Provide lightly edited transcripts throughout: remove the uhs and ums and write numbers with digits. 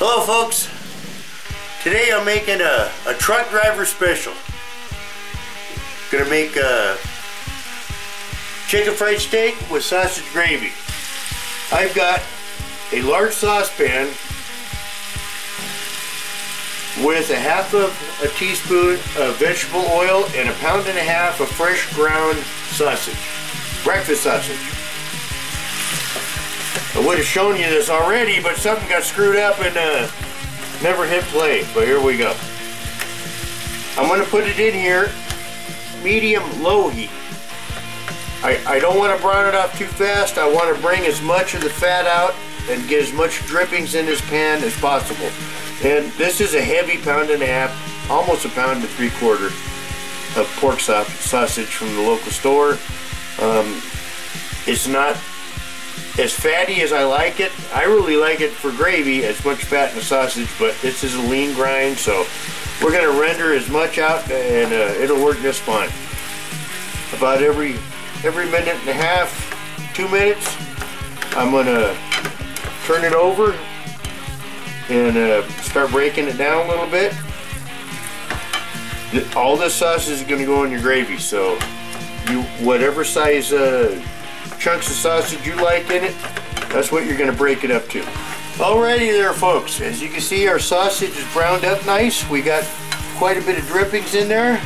Hello folks, today I'm making a truck driver special. Gonna make a chicken fried steak with sausage gravy. I've got a large saucepan with a half of a teaspoon of vegetable oil and a pound and a half of fresh ground sausage, breakfast sausage. I would have shown you this already, but something got screwed up and never hit play. But here we go. I'm going to put it in here, medium-low heat. I don't want to brown it up too fast. I want to bring as much of the fat out and get as much drippings in this pan as possible. And this is a heavy pound and a half, almost a pound and 3/4 of pork sausage from the local store. It's not as fatty as I like it. I really like it for gravy, as much fat in the sausage, but this is a lean grind, so we're going to render as much out and it'll work just fine. About every minute and a half, 2 minutes, I'm going to turn it over and start breaking it down a little bit. All this sausage is going to go in your gravy, so whatever size chunks of sausage you like in it, that's what you're going to break it up to. Alrighty there folks, as you can see our sausage is browned up nice. We got quite a bit of drippings in there.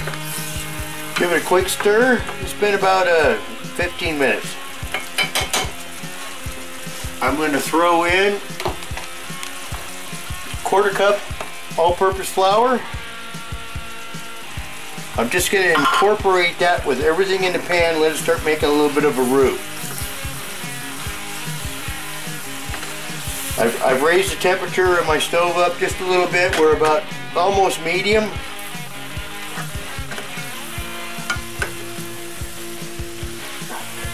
Give it a quick stir. It's been about 15 minutes. I'm going to throw in 1/4 cup all-purpose flour. I'm just going to incorporate that with everything in the pan, let it start making a little bit of a roux. I've raised the temperature of my stove up just a little bit. We're about almost medium.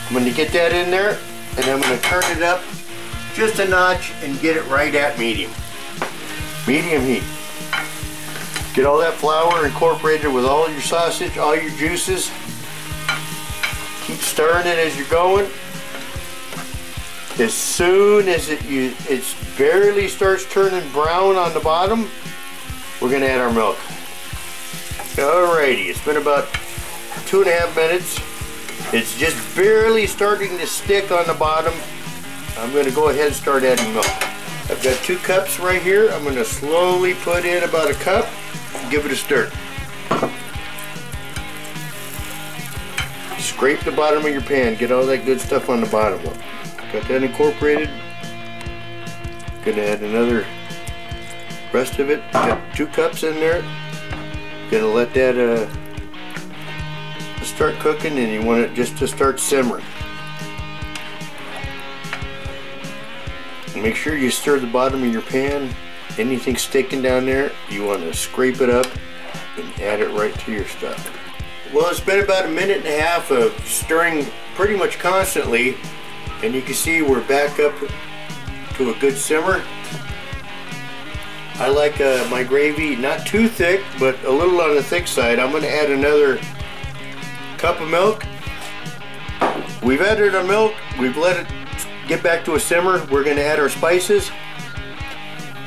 I'm going to get that in there and I'm going to turn it up just a notch and get it right at medium. Medium heat. Get all that flour incorporated with all your sausage, all your juices. Keep stirring it as you're going. As soon as it barely starts turning brown on the bottom, we're going to add our milk. Alrighty, it's been about 2.5 minutes. It's just barely starting to stick on the bottom. I'm going to go ahead and start adding milk. I've got 2 cups right here. I'm going to slowly put in about a cup. Give it a stir. Scrape the bottom of your pan. Get all that good stuff on the bottom. Got that incorporated. Gonna add another rest of it. Got 2 cups in there. Gonna let that start cooking, and you want it just to start simmering. Make sure you stir the bottom of your pan. Anything sticking down there, you want to scrape it up and add it right to your stuff. Well, it's been about 1.5 minutes of stirring pretty much constantly, and you can see we're back up to a good simmer. I like my gravy not too thick, but a little on the thick side. I'm going to add another cup of milk. We've added our milk. We've let it get back to a simmer. We're going to add our spices.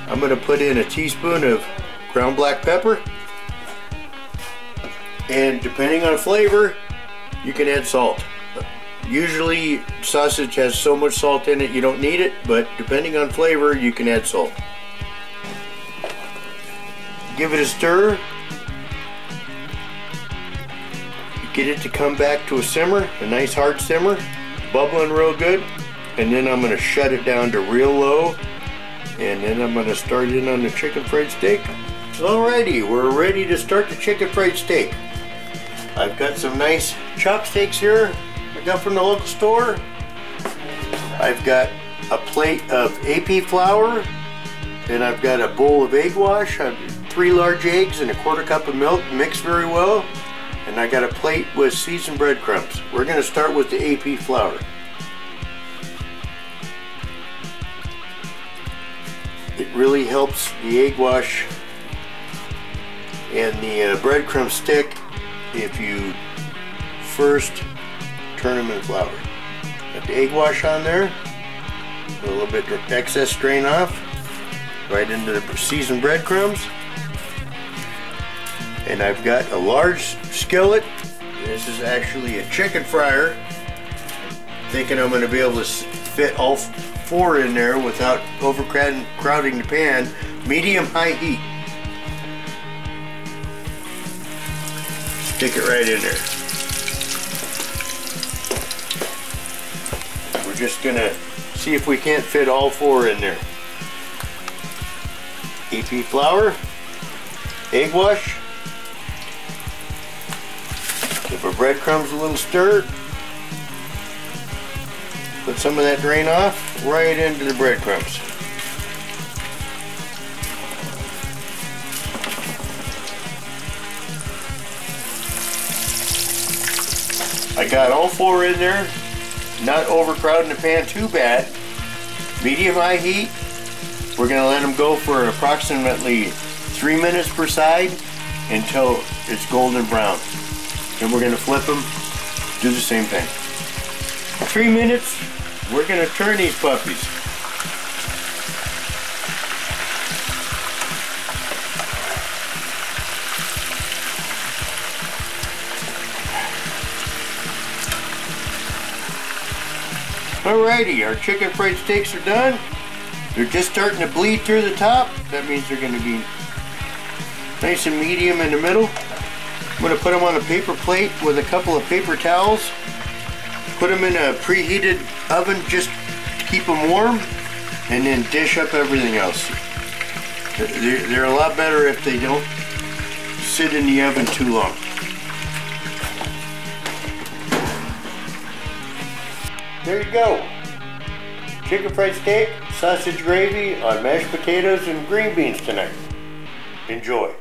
I'm going to put in a teaspoon of ground black pepper, and depending on flavor you can add salt. Usually sausage has so much salt in it you don't need it, but depending on flavor you can add salt. Give it a stir. Get it to come back to a simmer, a nice hard simmer, bubbling real good, and then I'm going to shut it down to real low. And then I'm going to start in on the chicken fried steak. Alrighty, we're ready to start the chicken fried steak. I've got some nice chopsticks here I got from the local store. I've got a plate of AP flour, and I've got a bowl of egg wash. I've 3 large eggs and a 1/4 cup of milk mixed very well. And I got a plate with seasoned breadcrumbs. We're going to start with the AP flour. It really helps the egg wash and the breadcrumb stick if you first turn them in flour. Got the egg wash on there, a little bit of excess strain off. right into the seasoned breadcrumbs. And I've got a large skillet. This is actually a chicken fryer. Thinking I'm going to be able to fit all 4 in there without overcrowding the pan. Medium-high heat. Stick it right in there. We're just going to see if we can't fit all 4 in there. EP flour, egg wash, give our breadcrumbs a little stir, put some of that drain off right into the breadcrumbs. I got all 4 in there, not overcrowding the pan too bad. Medium-high heat. We're going to let them go for approximately 3 minutes per side until it's golden brown. Then we're going to flip them, do the same thing. 3 minutes, we're going to turn these puppies. Alrighty, our chicken fried steaks are done. They're just starting to bleed through the top. That means they're going to be nice and medium in the middle. I'm going to put them on a paper plate with a couple of paper towels. Put them in a preheated oven just to keep them warm, and then dish up everything else. They're a lot better if they don't sit in the oven too long. There you go. Chicken fried steak, sausage gravy on mashed potatoes and green beans tonight. Enjoy.